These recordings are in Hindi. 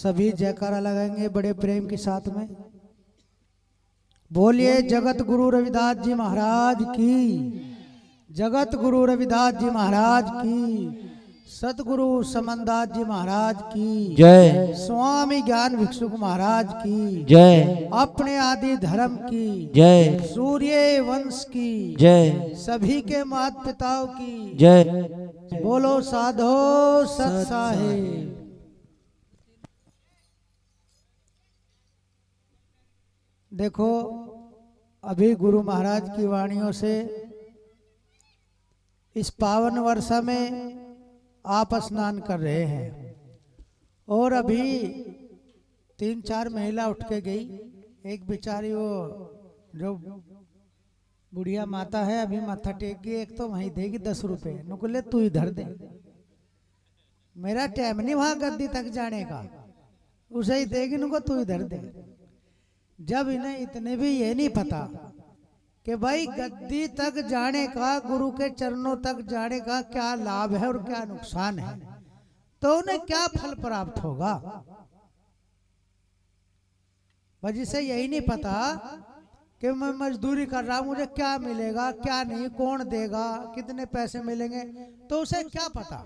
सभी जयकारा लगाएंगे बड़े प्रेम के साथ में। बोलिए जगत गुरु रविदास जी महाराज की, जगत गुरु रविदास जी महाराज की, सतगुरु समनदास जी महाराज की जय, स्वामी ज्ञान भिक्षुक महाराज की जय, अपने आदि धर्म की जय, सूर्य वंश की जय, सभी के माता पिताओं की जय। बोलो साधो सत साहिब। देखो अभी गुरु महाराज की वाणियों से इस पावन वर्षा में आप स्नान कर रहे हैं और अभी 3-4 महिला उठ के गई। एक बेचारी वो जो बुढ़िया माता है अभी माथा टेक गई, एक तो वहीं देगी 10 रुपए, नुकुले तू इधर दे, मेरा टाइम नहीं वहां गद्दी तक जाने का, उसे ही देगी नुको तू इधर दे। जब इन्हें इतने भी ये नहीं पता कि भाई गद्दी तक जाने का, गुरु के चरणों तक जाने का क्या लाभ है और क्या नुकसान है, तो उन्हें क्या फल प्राप्त होगा। वजह से यही नहीं पता कि मैं मजदूरी कर रहा हूं, मुझे क्या मिलेगा क्या नहीं, कौन देगा, कितने पैसे मिलेंगे, तो उसे क्या पता।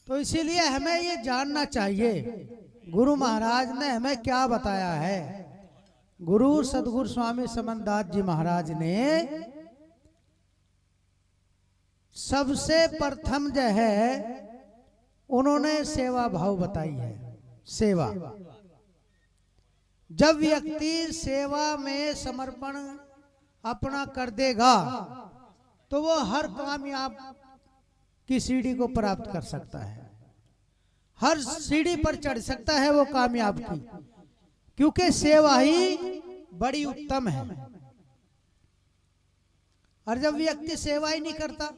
तो इसीलिए हमें ये जानना चाहिए गुरु महाराज ने हमें क्या बताया है। गुरु सदगुरु स्वामी समनदास जी महाराज ने सबसे प्रथम जो है उन्होंने सेवा भाव बताई है। सेवा, जब व्यक्ति सेवा में समर्पण अपना कर देगा तो वो हर कामयाब की सीढ़ी को प्राप्त कर सकता है, हर सीढ़ी पर चढ़ सकता है वो कामयाब की, क्योंकि सेवा ही बड़ी उत्तम है। और जब व्यक्ति सेवा ही नहीं करता,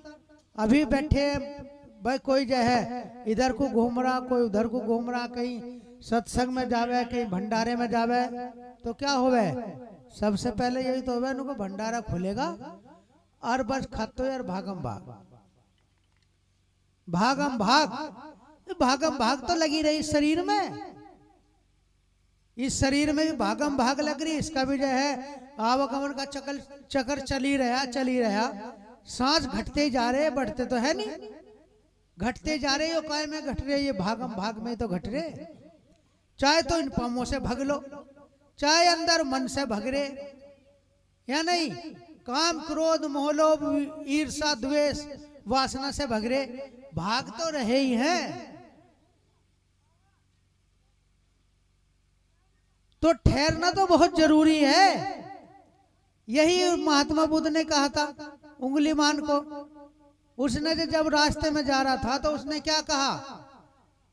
अभी बैठे भाई कोई जो है इधर को घूम रहा, कोई उधर को घूम रहा, कहीं सत्संग में जावे, कहीं भंडारे में जावे, तो क्या होवे, सबसे पहले यही तो होवे उनको भंडारा खुलेगा और बस खातो यार भागम भाग, भागम भाग, भागम भाग तो लगी रही शरीर में, इस शरीर में भी भागम भाग लग रही, इसका भी जो है आवागमन का चक्कर चल ही रहा, सांस घटते जा रहे, बढ़ते तो है नहीं, घटते जा रहे हो, काय में घट रहे, ये भागम भाग में तो घट रहे। चाहे तो इन पामों से भग लो, चाहे अंदर मन से भग रहे या नहीं, काम क्रोध मोह लोभ ईर्षा द्वेष वासना से भग रहे, भाग तो रहे ही हैं। तो ठहरना तो बहुत जरूरी है। यही महात्मा बुद्ध ने कहा था उंगलीमान को, उसने जब रास्ते में जा रहा था तो उसने क्या कहा,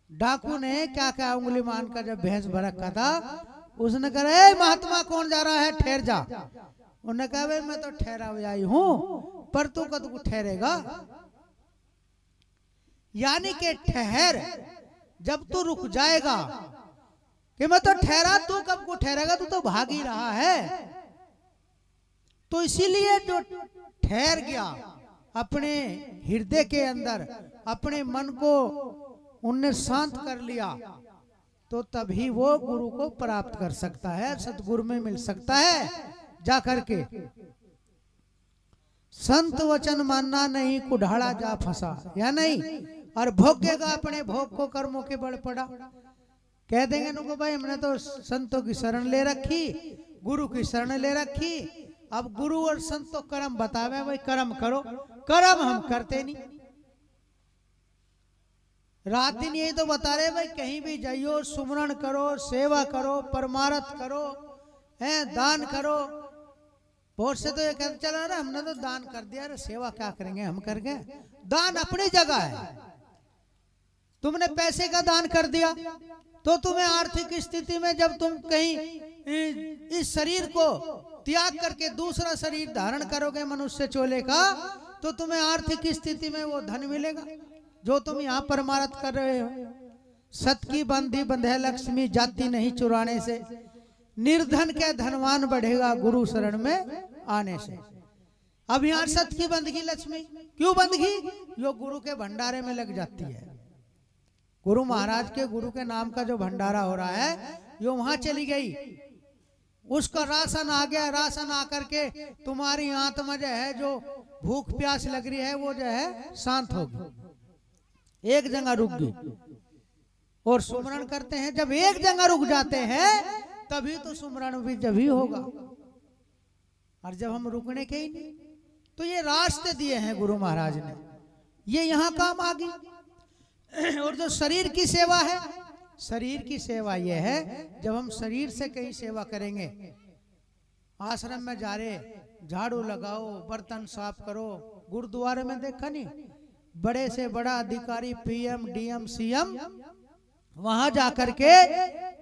डाकू ने क्या कहा उंगलीमान का, जब भैंस भड़का था उसने कहा ए महात्मा कौन जा रहा है, ठहर जा। उन्होंने कहा भाई मैं तो ठहरा हुआ ही हूं, पर तू कद को ठहरेगा, यानी कि ठहर, जब तू रुक जाएगा कि मैं तो ठहरा, तू कब को ठहरेगा, तू तो भाग ही रहा है। तो इसीलिए जो ठहर गया अपने हृदय के अंदर, अपने मन को उनने शांत कर लिया, तो तभी वो गुरु को प्राप्त कर सकता है, सतगुरु में मिल सकता है जाकर के। संत वचन मानना नहीं, कुढ़ाड़ा जा फंसा, या नहीं, और भोगेगा अपने भोग को, कर्मों के बल पड़ा। कह देंगे नुको भाई हमने तो संतों की शरण ले रखी, गुरु की शरण ले रखी, अब गुरु और संत तो कर्म बतावे, भाई कर्म करो, कर्म हम करते नहीं। रात दिन यही तो बता रहे भाई, कहीं भी जाइयो सुमरण करो, सेवा करो, परमार्थ करो, हैं दान करो। बहुत से तो ये कहते चला ना हमने तो दान कर दिया, अरे सेवा क्या करेंगे हम करके। दान अपनी जगह है, तुमने पैसे का दान कर दिया तो तुम्हें आर्थिक स्थिति में जब तुम कहीं इस शरीर को त्याग करके दूसरा शरीर धारण करोगे मनुष्य चोले का, तो तुम्हें आर्थिक स्थिति में वो धन मिलेगा जो तुम यहाँ परमार्थ कर रहे हो। सत की बंधी बंधे लक्ष्मी जाती नहीं चुराने से, निर्धन के धनवान बढ़ेगा गुरु शरण में आने से। अब यहाँ सत की बंदगी लक्ष्मी क्यों बंदगी, जो गुरु के भंडारे में लग जाती है। गुरु महाराज के गुरु के नाम का जो भंडारा हो रहा है ये वहां चली गई, उसका राशन आ गया, राशन आकर के तुम्हारी आत्मा जो है जो भूख प्यास लग रही है वो जो है शांत होगी, एक जगह रुक गई। और सुमरण करते हैं जब एक जगह रुक जाते हैं तभी तो सुमरण भी जब ही होगा, और जब हम रुकने के ही नहीं। तो ये रास्ते दिए हैं गुरु महाराज ने, ये यहाँ काम आ गई। और जो शरीर की सेवा है, शरीर की सेवा ये है जब हम शरीर से कहीं सेवा करेंगे, आश्रम में जा रहे झाड़ू लगाओ, बर्तन साफ करो। गुरुद्वारे में देखा नहीं, बड़े से बड़ा अधिकारी पीएम डीएम सीएम वहां जाकर के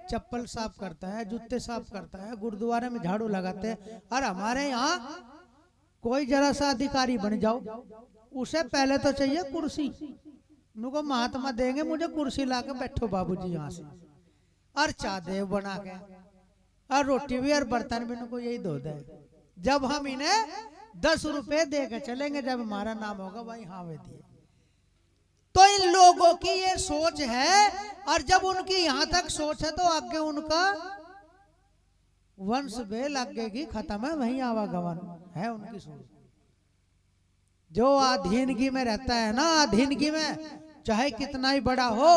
चप्पल साफ करता है, जूते साफ करता है, गुरुद्वारे में झाड़ू लगाते हैं। और हमारे यहाँ कोई जरा सा अधिकारी बन जाओ, उसे पहले तो चाहिए कुर्सी, उनको महात्मा देंगे मुझे कुर्सी ला के बैठो बाबूजी यहाँ से, और चादेव बना के, और रोटी भी और बर्तन भी उनको यही दो दे। जब हम इन्हें 10 रुपए दे के चलेंगे, जब हमारा नाम होगा भाई हाँ वे दिए। तो इन लोगों की ये सोच है, और जब उनकी यहां तक सोच है तो आगे उनका वंश बेल आगे की खत्म है, वही आवागमन है उनकी सोच। जो अधीनगी में रहता है ना, अधीनगी में चाहे कितना ही बड़ा हो,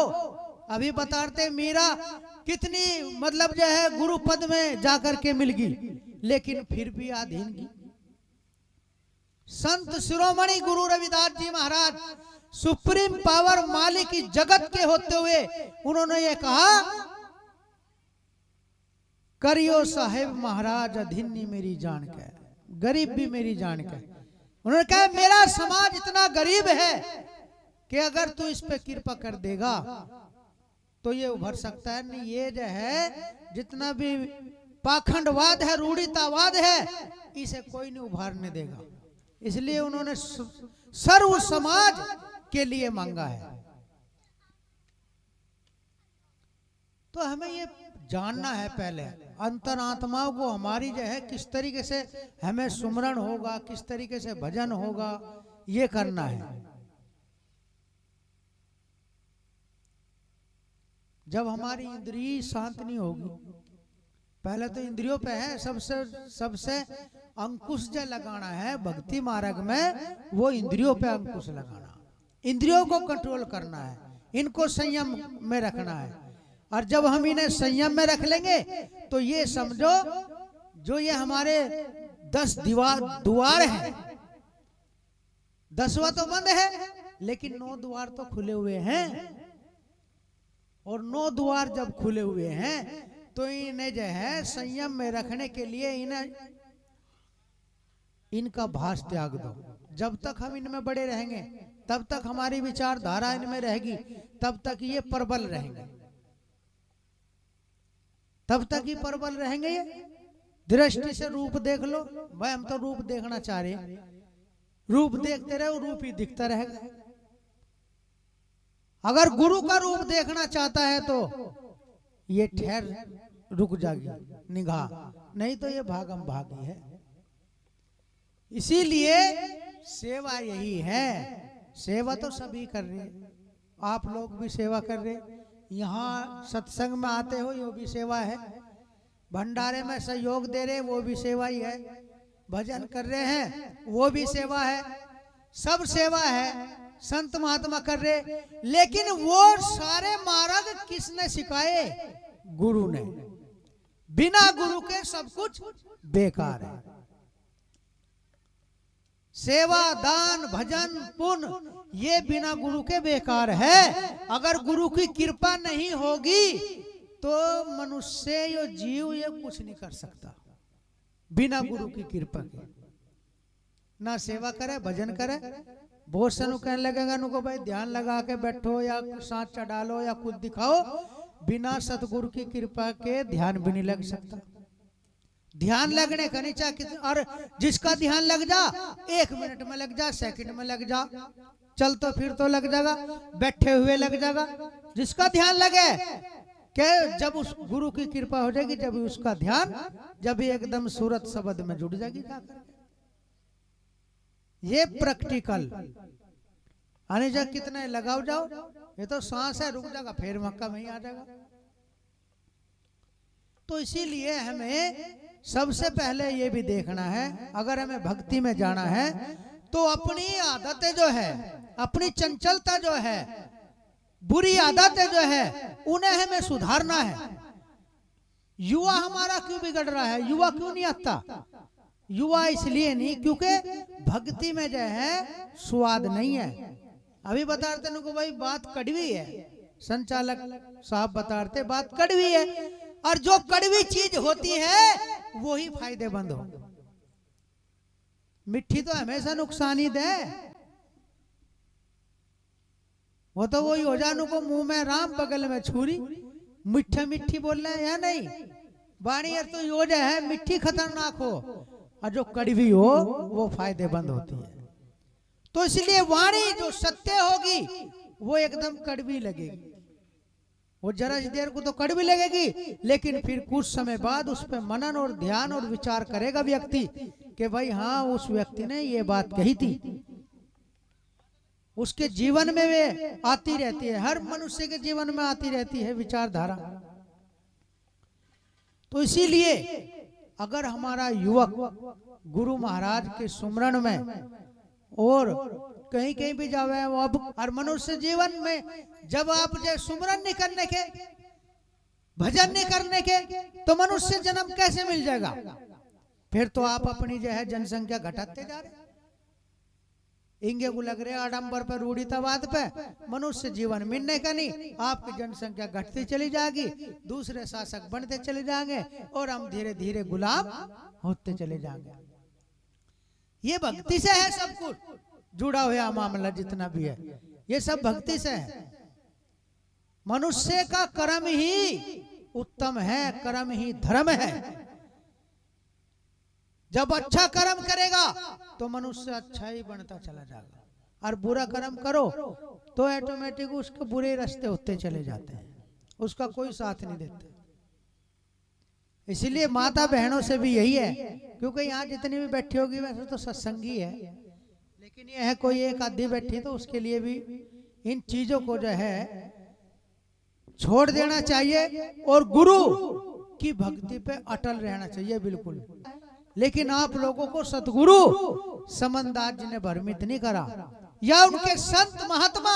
अभी बताते मीरा कितनी मतलब जो है गुरु पद में जाकर के मिल गई, लेकिन फिर भी अधीनगी। संत शिरोमणि गुरु रविदास जी महाराज सुप्रीम पावर मालिक इस जगत के होते हुए उन्होंने ये कहा, करियो साहेब महाराज अधीनी मेरी जान के, गरीब भी मेरी जान के। उन्होंने कहा मेरा समाज इतना गरीब है कि अगर तू इस पे कृपा कर देगा तो ये उभर सकता है, नहीं ये जो है जितना भी पाखंडवाद है, रूढ़ितावाद है, इसे कोई नहीं उभारने देगा। इसलिए उन्होंने सर्व समाज के लिए मांगा है। तो हमें ये जानना है पहले अंतरात्माओं को हमारी जो है किस तरीके से हमें सुमरण होगा, किस तरीके से भजन होगा, ये करना है। जब हमारी इंद्रिय शांत नहीं होगी, पहले तो इंद्रियों पे है सबसे अंकुश जो लगाना है भक्ति मार्ग में, वो इंद्रियों पे अंकुश लगाना, इंद्रियों को कंट्रोल करना है, इनको संयम में रखना है। और जब हम इन्हें संयम में रख लेंगे तो ये समझो जो ये हमारे 10 द्वार हैं, 10वां तो बंद है लेकिन 9 द्वार तो खुले हुए हैं। और 9 द्वार जब खुले हुए हैं तो इन्हें जो है संयम में रखने के लिए इनका भास त्याग दो। जब तक हम इनमें बड़े रहेंगे तब तक हमारी विचारधारा इनमें रहेगी, तब तक ये प्रबल रहेंगे, तब तक ही प्रबल रहेंगे। ये दृष्टि से रूप देख लो, भाई हम तो रूप देखना चाह रहे हैं, रूप देखते रहो, रूप ही दिखता रहेगा। अगर गुरु का रूप देखना चाहता है तो ये ठहर रुक जाएगी निगाह, नहीं तो ये भागम भागी है। इसीलिए सेवा यही है, सेवा तो सभी कर रहे हैं, आप लोग भी सेवा कर रहे, यहाँ सत्संग में आते हो ये भी सेवा है, भंडारे में सहयोग दे रहे वो भी सेवा ही है, भजन कर रहे हैं वो भी सेवा है, सब सेवा है, संत महात्मा कर रहे। लेकिन वो सारे मार्ग किसने सिखाए? गुरु ने। बिना गुरु के सब कुछ बेकार है। सेवा दान भजन पुण्य ये बिना गुरु के बेकार है। अगर गुरु की कृपा नहीं होगी तो मनुष्य यो जीव ये कुछ नहीं कर सकता बिना गुरु की कृपा के। ना सेवा करे भजन करे, बहुत से कहने लगेगा नुको भाई ध्यान लगा के बैठो या सांस चढ़ा लो या कुछ दिखाओ, बिना सतगुरु की कृपा के ध्यान भी नहीं लग सकता। ध्यान लगने का नहीं चाहिए, और जिसका ध्यान लग जा 1 मिनट में लग जा, सेकंड में लग जा, चल तो फिर तो लग जाएगा, बैठे हुए लग जाएगा। जिसका ध्यान लगे कि जब उस गुरु की कृपा हो जाएगी, जब उसका ध्यान जब एकदम सूरत शब्द में जुड़ जाएगी जाकर। ये प्रैक्टिकल आने जा कितने लगाओ जाओ, ये तो सांस है, रुक जाएगा फिर मक्का में ही आ जाएगा। तो इसीलिए हमें सबसे पहले ये भी देखना है, अगर हमें भक्ति में जाना है तो अपनी आदतें जो है, अपनी चंचलता जो है, बुरी आदतें जो है, उन्हें हमें सुधारना है। युवा हमारा क्यों बिगड़ रहा है? युवा क्यों नहीं आता? युवा इसलिए नहीं क्योंकि भक्ति में जो है स्वाद नहीं है। अभी बता रहे थे भाई बात कड़वी है, संचालक साहब बता रहे थे बात कड़वी है, और जो कड़वी चीज होती है वही फायदेमंद हो। मिट्टी तो हमेशा नुकसान ही दे, वो तो वही हो जानु को मुंह में राम बगल में छुरी, मिठा मिट्टी बोल रहे हैं या नहीं? वाणी तो यो जो है मिट्टी खतरनाक हो, और जो कड़वी हो वो फायदेमंद होती है। तो इसलिए वाणी जो सत्य होगी वो एकदम कड़वी लगेगी। वो जरा सी देर को तो कड़वी लगेगी, लेकिन फिर कुछ समय बाद उस पर मनन और ध्यान और विचार करेगा व्यक्ति कि भाई हाँ उस व्यक्ति ने ये बात कही थी। उसके जीवन में वे आती रहती है, हर मनुष्य के जीवन में आती रहती है विचारधारा। तो इसीलिए अगर हमारा युवक गुरु महाराज के सुमरण में और कहीं कहीं भी जावे, वो अब हर मनुष्य जीवन में जब आप जो सुमरन नहीं करने के, भजन नहीं करने के, तो मनुष्य जन्म कैसे मिल जाएगा? फिर तो आप अपनी जो है जनसंख्या घटाते जा रहे। इंगे को लग रहे आडंबर पर रूढ़ितावाद पे मनुष्य जीवन मिलने का नहीं, आपकी जनसंख्या घटती चली जाएगी, दूसरे शासक बनते चले जाएंगे और हम धीरे धीरे गुलाम होते चले जाएंगे। ये भक्ति से है, सब कुछ जुड़ा हुआ मामला जितना भी है ये सब भक्ति से है। मनुष्य का कर्म ही उत्तम है, कर्म ही धर्म है। जब अच्छा कर्म करेगा तो मनुष्य अच्छा ही बनता चला जाएगा, और बुरा कर्म करो तो ऑटोमेटिक उसके बुरे रास्ते होते चले जाते हैं, उसका कोई साथ नहीं देता। इसलिए माता बहनों से भी यही है, क्योंकि यहाँ जितनी भी बैठी होगी वैसे तो सत्संगी है, लेकिन यह है कोई एक आधी बैठी तो उसके लिए भी इन चीजों को जो है छोड़ देना चाहिए और गुरु की भक्ति पे अटल रहना चाहिए बिल्कुल। लेकिन आप लोगों को सतगुरु समनदास जी ने भ्रमित नहीं करा, या उनके संत महात्मा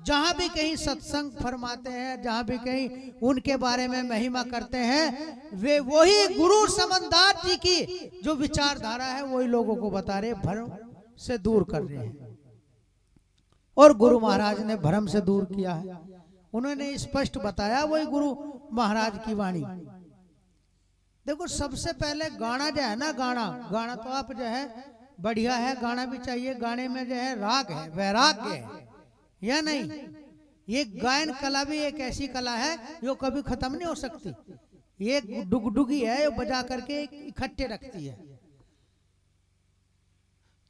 जहां भी कहीं सत्संग फरमाते हैं, जहां भी कहीं उनके बारे में महिमा करते हैं, वे वही गुरु समनदास जी की जो विचारधारा है वही लोगों को बता रहे, भ्रम से दूर कर रहे हैं। और गुरु महाराज ने भ्रम से दूर किया है, उन्होंने स्पष्ट बताया, वही गुरु महाराज की वाणी। देखो सबसे पहले गाना जो है ना, गाना तो आप जो है बढ़िया है, गाना भी चाहिए, गाने में जो है राग है, वैराग्य है या नहीं? ये गायन कला भी एक ऐसी कला है जो कभी खत्म नहीं हो सकती। ये डुगडुगी है जो बजा करके इकट्ठे रखती है।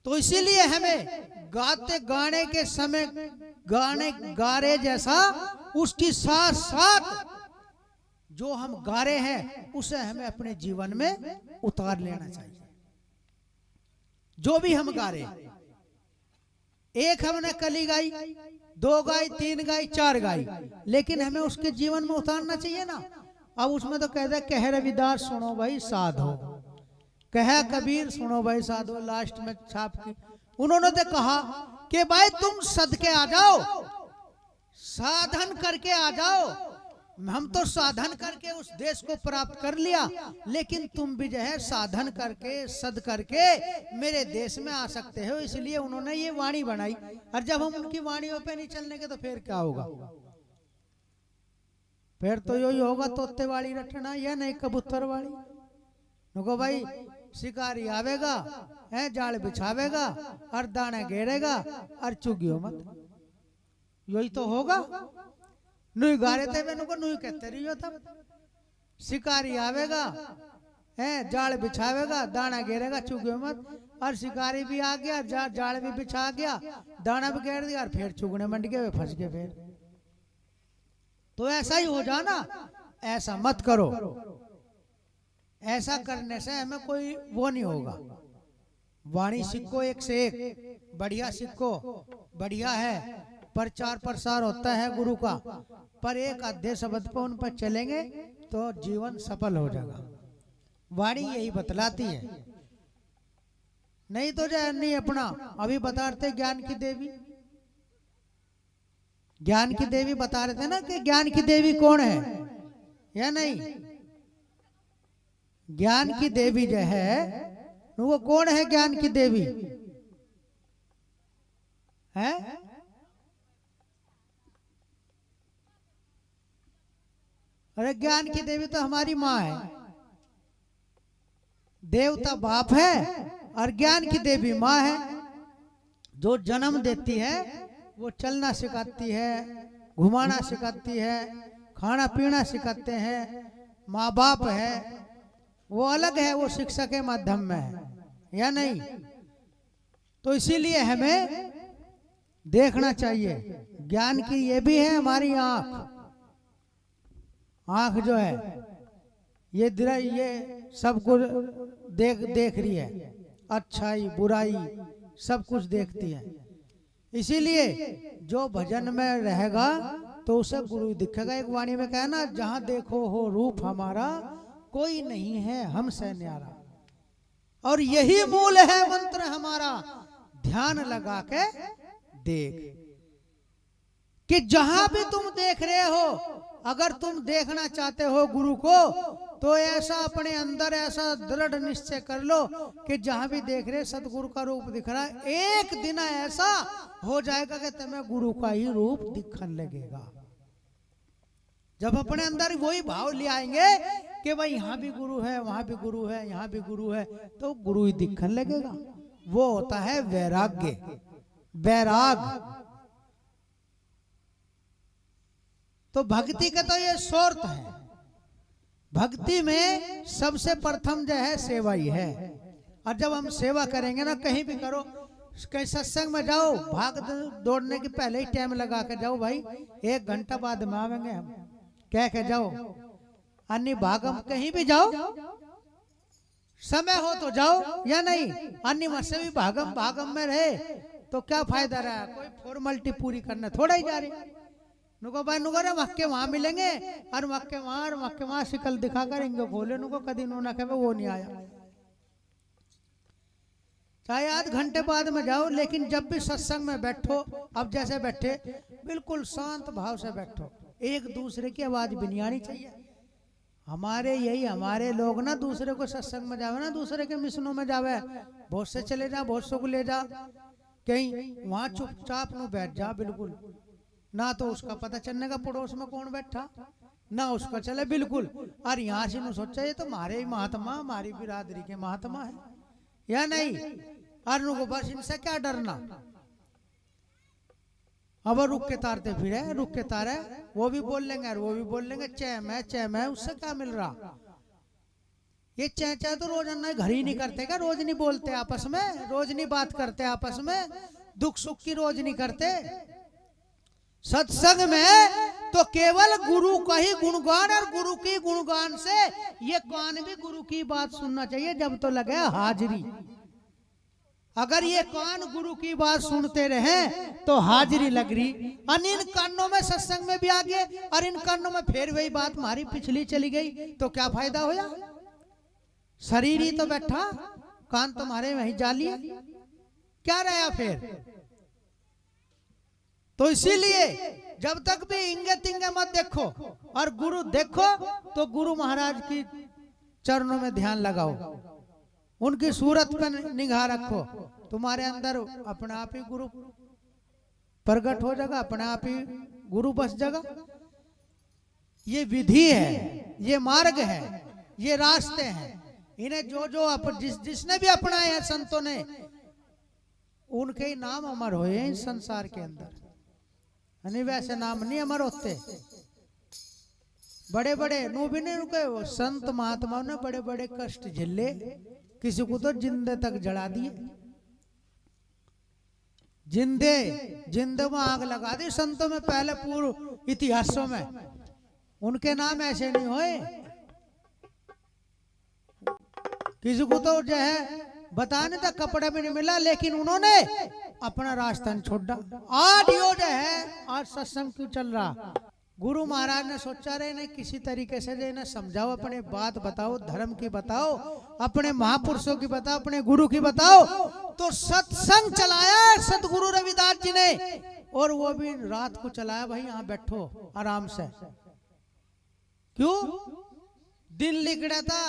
तो इसीलिए हमें गाते गाने के समय गाने गा रहे जैसा उसकी साथ साथ जो हम गा रहे हैं उसे हमें अपने जीवन में उतार लेना चाहिए। जो भी हम गा रहे हैं, एक हमने कली गाई, 2 गाई, 3 गाई, 4 गाई, लेकिन हमें उसके जीवन में उतारना चाहिए ना। अब उसमें तो कहते कह रविदास सुनो भाई साधो, कह कबीर सुनो भाई साधो, लास्ट में छाप की उन्होंने तो कहा कि भाई तुम सदके आ जाओ, साधन करके आ जाओ। हम तो साधन करके उस देश को प्राप्त कर लिया, लेकिन तुम भी जो है साधन करके सद करके मेरे देश में आ सकते हो। इसलिए उन्होंने ये वाणी बनाई। और जब हम उनकी वाणियों पे नहीं चलने के तो फिर क्या होगा? फिर तो यही होगा तोते वाली रटना या नहीं कबूतर वाली। नुको भाई शिकारी आवेगा, है जाल बिछावेगा और दाने घेरेगा और चुगियो मत, यही तो होगा। नुई गारे थे मैंने को नुई कहते रहियो था। शिकारी आवेगा, है जाल बिछावेगा, दाना घेरेगा, चुगियो मत। और शिकारी भी आ गया, जाल भी बिछा गया, दाना भी घेर दिया और फिर चुगने मंड गए, फंस गए। फिर तो ऐसा ही हो जाना, ऐसा मत करो। ऐसा करने से हमें कोई वो नहीं होगा। वाणी सीखो एक से एक, बढ़िया सीखो, बढ़िया है, प्रचार प्रसार होता है गुरु का, पर एक आधे शब्द पर उन पर चलेंगे तो जीवन सफल हो जाएगा। वाणी यही बतलाती है। नहीं तो जो नहीं अपना अभी बता रहे थे ज्ञान की देवी, ज्ञान की देवी बता रहे थे ना कि ज्ञान की देवी कौन है या नहीं। ज्ञान की देवी जो है वो कौन है? ज्ञान की देवी है अरे ज्ञान की देवी तो हमारी माँ है। देवता बाप है और ज्ञान की देवी माँ है। जो जन्म देती है वो चलना सिखाती है, घुमाना सिखाती है, खाना पीना सिखाते हैं। माँ बाप है वो अलग है, वो शिक्षा के माध्यम में है या नहीं। तो इसीलिए हमें देखना चाहिए। ज्ञान की ये भी है हमारी आंख। आंख जो है ये सब कुछ देख रही है, अच्छाई बुराई सब कुछ देखती है। इसीलिए जो भजन में रहेगा तो उसे गुरु दिखेगा। एक वाणी में कहा ना, जहां देखो हो रूप हमारा, कोई नहीं है हमसे न्यारा। और यही मूल है मंत्र हमारा, ध्यान लगा के देख। कि जहां भी तुम देख रहे हो, अगर तुम देखना चाहते हो गुरु को, तो ऐसा अपने अंदर ऐसा दृढ़ निश्चय कर लो कि जहां भी देख रहे सतगुरु का रूप दिख रहा है, एक दिन ऐसा हो जाएगा कि तुम्हें गुरु का ही रूप दिखने लगेगा। जब अपने अंदर वही भाव ले आएंगे कि भाई यहाँ भी गुरु है, वहां भी गुरु है, यहाँ भी गुरु है, तो गुरु ही दिखने लगेगा। वो होता है वैराग्य, वैराग। तो भक्ति का तो ये शर्त है। भक्ति में सबसे प्रथम जो है सेवा ही है। और जब हम सेवा करेंगे ना, कहीं भी करो, कहीं सत्संग में जाओ, भाग दौड़ने के पहले ही टाइम लगा के जाओ, भाई 1 घंटा बाद में आवेंगे हम, कह के जाओ। अन्य भागम कहीं भी जाओ, समय हो तो जाओ या नहीं, अन्य मत से भी भागम में रहे तो क्या फायदा रहा। कोई फॉर्मेलिटी पूरी करना थोड़ा ही जा रही। नुको भाई नुको रे मक्के वहां मिलेंगे और मक्के वहां शिकल दिखा कर इंगे खोले नुको कदी नु ना कहे वो नहीं आया। चाहे आध घंटे बाद में जाओ, लेकिन जब भी सत्संग में बैठो, अब जैसे बैठे बिल्कुल शांत भाव से बैठो। एक दूसरे की आवाज भी नहीं आनी चाहिए। हमारे लोग ना दूसरे को सत्संग में जावे ना, दूसरे के मिशनों में जावे, बहुत से चले जा, बहुत से को ले जा, कहीं वहां चुपचाप नु बैठ जा। बिल्कुल ना तो उसका पता चलने का पड़ोस में कौन बैठा, ना उसका चले बिल्कुल। और यहाँ से सोचा ये तो हमारे ही महात्मा, हमारी बिरादरी के महात्मा है या नहीं। और नुको बस इनसे क्या डरना। अब रुक के तारते फिरे, रुक के तारे, वो भी बोल लेंगे और वो भी बोल लेंगे चै मैं, उससे क्या मिल रहा। ये चै तो रोजाना घर ही नहीं करते क्या? रोज नहीं बोलते आपस में, रोज नहीं बात करते आपस में, दुख सुख की रोज नहीं करते। सत्संग में तो केवल गुरु का ही गुणगान, और गुरु की गुणगान से ये कान भी गुरु की बात सुनना चाहिए जब तो लगे हाजिरी। अगर ये कान गुरु की बात सुनते रहे तो हाजिरी लग रही। और इन कानों में सत्संग में भी आ गए और इन कानों में फिर वही बात हमारी पिछली चली गई, तो क्या फायदा होया। शरीर ही तो बैठा, कान तुम्हारे वहीं जा लिए, क्या रहा फिर। तो इसीलिए जब तक भी इंगे तिंगे मत देखो और गुरु देखो, तो गुरु महाराज की चरणों में ध्यान लगाओ, उनकी सूरत पर निगाह रखो। तुम्हारे अंदर अपने आप ही गुरु प्रकट हो जाएगा, अपने आप ही गुरु बस जाएगा। ये विधि है, ये मार्ग है, ये रास्ते हैं। इन्हें जो जिसने भी अपनाए हैं संतों ने, उनके ही नाम अमर हुए हैं इस संसार के अंदर। नहीं वैसे नाम नहीं अमर होते। बड़े बड़े रुके संत महात्माओं ने बड़े बड़े कष्ट झेले, किसी को तो जिंदे तक जला दिए, जिंदे में आग लगा दी संतों में। पहले पूर्व इतिहासों में उनके नाम ऐसे नहीं हुए। किसी को तो जो है बताने तक कपड़ा भी नहीं मिला, लेकिन उन्होंने अपना रास्ता नहीं छोड़ा। आज यो जो है आज सत्संग क्यों चल रहा, गुरु महाराज ने सोचा रहे ने किसी तरीके से जो इन्हें समझाओ, अपने बात बताओ, धर्म की बताओ, अपने महापुरुषों की बताओ, अपने गुरु की बताओ। तो सत्संग चलाया सतगुरु रविदास जी ने, और वो भी रात को चलाया। भाई यहाँ बैठो आराम से। क्यों? दिन लिखड़ा था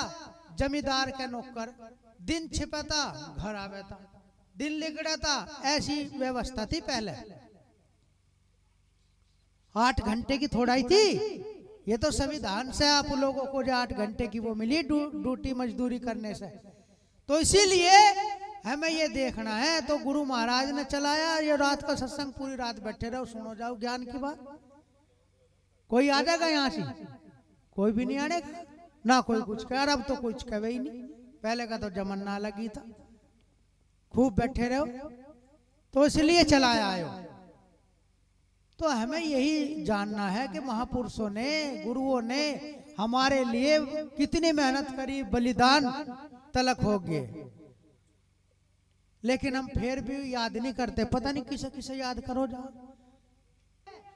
जमींदार के नौकर, दिन छिपा था घर आवे था, दिन लिखड़ा था, ऐसी व्यवस्था थी पहले। 8 घंटे की थोड़ाई थी। ये तो संविधान से आप लोगों को जो 8 घंटे की वो मिली ड्यूटी मजदूरी करने से। तो इसीलिए हमें ये देखना है। तो गुरु महाराज ने चलाया ये रात का सत्संग, पूरी रात बैठे रहो, सुनो जाओ ज्ञान की बात। कोई आ जाएगा यहाँ से? कोई भी नहीं आएगा ना, कोई कुछ कह रहा। अब तो कुछ कहे ही नहीं, पहले का तो जमाना अलग ही था। खूब बैठे रहो, तो इसलिए चलाया आयो। तो हमें यही जानना है कि महापुरुषों ने, गुरुओं ने हमारे लिए कितनी मेहनत करी, बलिदान तलक हो गए, लेकिन हम फिर भी याद नहीं करते। पता नहीं किसे किसे याद करो जा।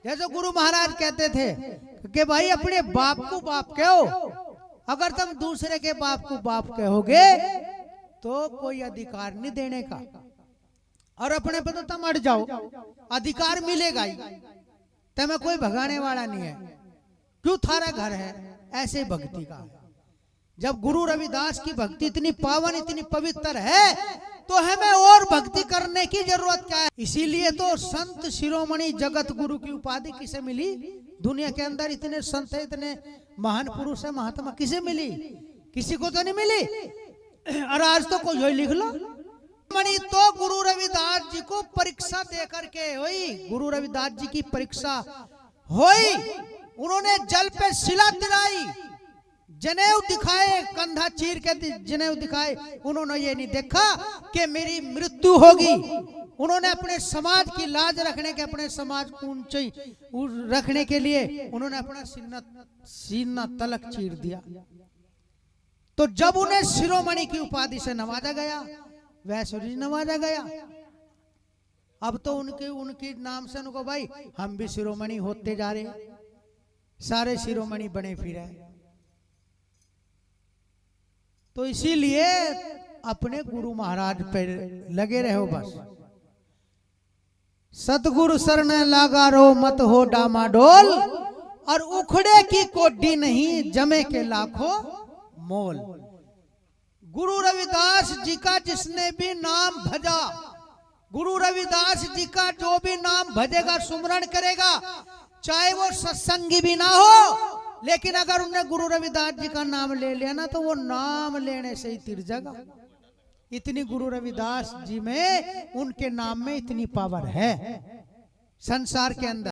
जैसे गुरु महाराज कहते थे कि भाई अपने बाप को बाप कहो, अगर तुम दूसरे के बाप को बाप कहोगे तो कोई अधिकार नहीं देने का, और अपने पे तो तुम अड़ जाओ, अधिकार मिलेगा ही, तुम्हें कोई भगाने वाला नहीं है। क्यों? थारा घर है। ऐसे भक्ति का है। जब गुरु रविदास की भक्ति इतनी पावन, इतनी पवित्र है, तो हमें और भक्ति करने की जरूरत क्या है? इसीलिए तो संत शिरोमणि जगत गुरु की उपाधि किसे मिली? दुनिया के अंदर इतने संत है, इतने महान पुरुष है, महात्मा, किसे मिली? किसी को तो नहीं मिली। और आज तो कोई यही लिख लो मणि तो गुरु रविदास जी को परीक्षा दे करके हुई। गुरु रविदास जी की परीक्षा हुई, उन्होंने जल पे शिला तिराई, जनेऊ दिखाए, कंधा चीर के जनेऊ दिखाए। उन्होंने ये नहीं देखा कि मेरी मृत्यु होगी। उन्होंने अपने समाज की लाज रखने के, अपने समाज को ऊंचे रखने के लिए उन्होंने अपना सीना तलक चीर दिया। तो जब उन्हें शिरोमणि की उपाधि से नवाजा गया, वैसे नवाजा गया। अब तो उनके नाम से उनको भाई हम भी शिरोमणि होते जा रहे, सारे शिरोमणि बने फिरे। तो इसीलिए अपने गुरु महाराज पे लगे रहो बस। सतगुरु शरण लागा रो मत हो डामाडोल, और उखड़े की कोडी नहीं जमे के लाखों मोल। गुरु रविदास जी का जिसने भी नाम भजा, गुरु रविदास जी का जो भी नाम भजेगा, सुमरण करेगा, चाहे वो सत्संगी भी ना हो, लेकिन अगर उन्हें गुरु रविदास जी का नाम ले लिया ना, तो वो नाम लेने से ही तिर जाएगा। इतनी गुरु रविदास जी में, उनके नाम में इतनी पावर है संसार के अंदर।